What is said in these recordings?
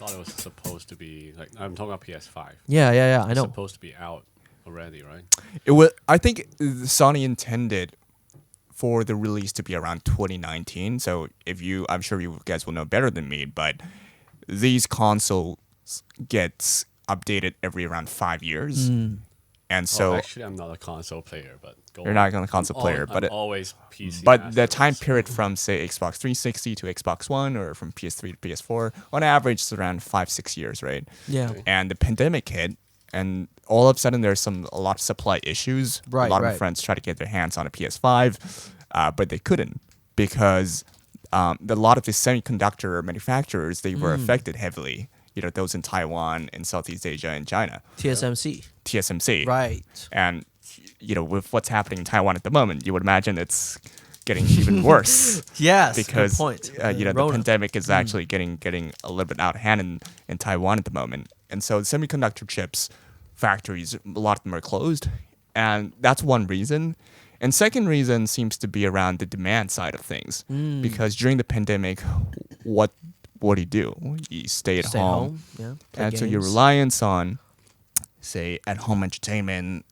thought it was supposed to be like I'm talking about PS5. Yeah. I It's know. supposed to be out already, right? It was. I think Sony intended for the release to be around 2019. So I'm sure you guys will know better than me, but these consoles gets updated every around 5 years, and so Actually, I'm not a console player, but you're not a console player, I'm but always PC. but the master time race. period from say Xbox 360 to Xbox One or from PS3 to PS4 on average is around 5-6 years, right? Yeah. Okay. And the pandemic hit, and all of a sudden there's a lot of supply issues. Right, a lot of right. my friends tried to get their hands on a PS5, but they couldn't because a lot of the semiconductor manufacturers they were affected heavily. Those in Taiwan, in Southeast Asia, and China. TSMC. TSMC. Right. And with what's happening in Taiwan at the moment, you would imagine it's getting even worse. Yes. Because good point. the Rona. pandemic is actually getting a little bit out of hand in Taiwan at the moment, and so semiconductor chips factories, a lot of them are closed, and that's one reason. And second reason seems to be around the demand side of things, because during the pandemic, what do? You stay at home, Yeah. play and so your games. reliance on, say, at-home entertainment,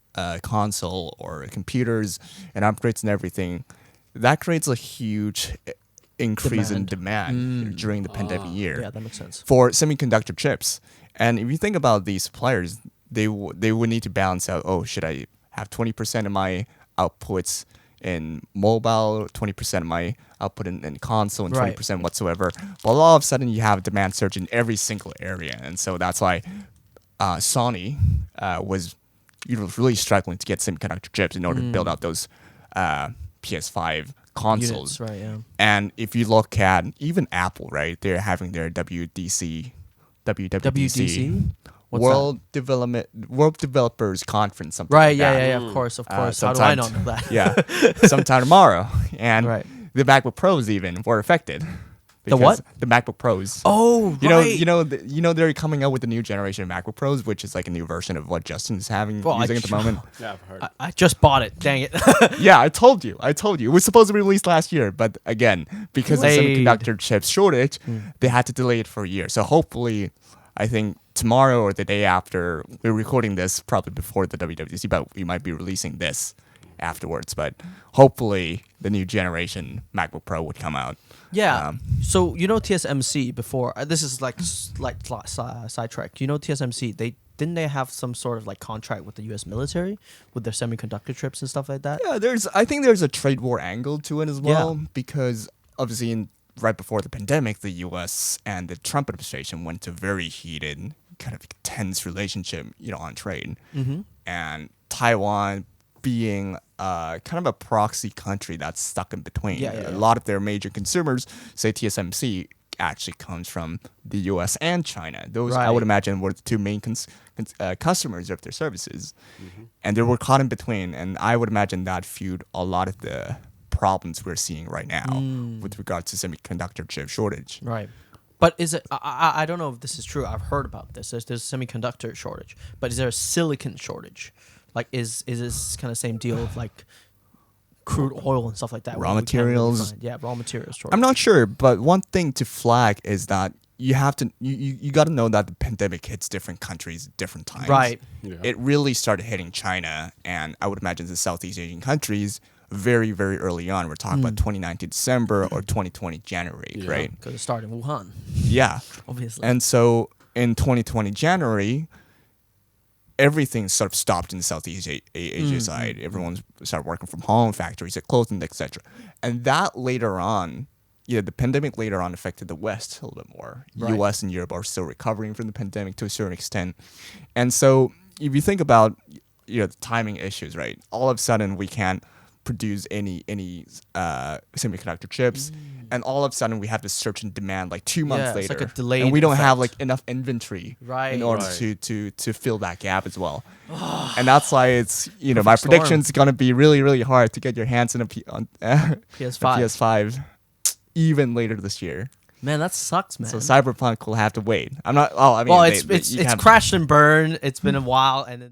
console or computers and upgrades and everything, that creates a huge increase in demand during the pandemic year Yeah, that makes sense. for semiconductor chips. And if you think about these suppliers, they would need to balance out, should I have 20% of my outputs in mobile, 20% of my output in console, and 20% whatsoever. But all of a sudden, you have a demand surge in every single area. And so that's why Sony was really struggling to get semiconductor chips in order to build out those PS5 consoles. Units, right, yeah. And if you look at even Apple, right, they're having their WWDC, What's World Developers Conference, something Right, like that. yeah, of course. How do I sometime- not know that? Yeah, sometime tomorrow. And Right. the MacBook Pros even were affected. The because what? The MacBook Pros. Oh, right. They're coming out with the new generation of MacBook Pros, which is like a new version of what Justin's using at the moment. Yeah, I've heard. I just bought it. Dang it. Yeah, I told you. It was supposed to be released last year, but again, because of the Delayed. semiconductor chip shortage, they had to delay it for a year. So hopefully, I think tomorrow or the day after, we're recording this probably before the WWDC, but we might be releasing this afterwards. But hopefully, the new generation MacBook Pro would come out. Yeah. So TSMC before this is like sidetrack. TSMC didn't they have some sort of like contract with the U.S. military with their semiconductor chips and stuff like that? Yeah, I think there's a trade war angle to it as well, Yeah. because obviously right before the pandemic, the U.S. and the Trump administration went to very heated, kind of tense relationship, on trade, and Taiwan being kind of a proxy country that's stuck in between. A lot of their major consumers, say TSMC, actually comes from the U.S. and China. Those, I would imagine, were the two main customers of their services. And they were caught in between, and I would imagine that fueled a lot of the problems we're seeing right now with regards to semiconductor chip shortage. Right. But is it? I don't know if this is true. I've heard about this. There's semiconductor shortage, but is there a silicon shortage? Like, is this kind of same deal of like crude oil and stuff like that? Raw where we can't really materials. find- raw materials shortage. I'm not sure, but one thing to flag is that you have to you got to know that the pandemic hits different countries at different times. Right. Yeah. It really started hitting China, and I would imagine the Southeast Asian countries very, very early on. We're talking about 2019 December or 2020 January, right? Because it started in Wuhan, Yeah. obviously. And so in 2020 January, everything sort of stopped in the Southeast Asia side. Everyone started working from home, factories are closed, and etc. And that later on, the pandemic later on affected the West a little bit more. Right. U.S. and Europe are still recovering from the pandemic to a certain extent. And so if you think about the timing issues, right? All of a sudden we can't produce any semiconductor chips, and all of a sudden we have this surge in demand like 2 months Yeah, later, it's like a delayed and we don't have effect. like enough inventory Right. in order Right. to fill that gap as well. And that's why it's my Perfect storm. prediction's gonna be really, really hard to get your hands on a PS5. PS5 even later this year. Man, that sucks, man. So Cyberpunk will have to wait. I'm not. Oh, I mean, well, they- it's you it's can't- crashed and burned. It's been a while, and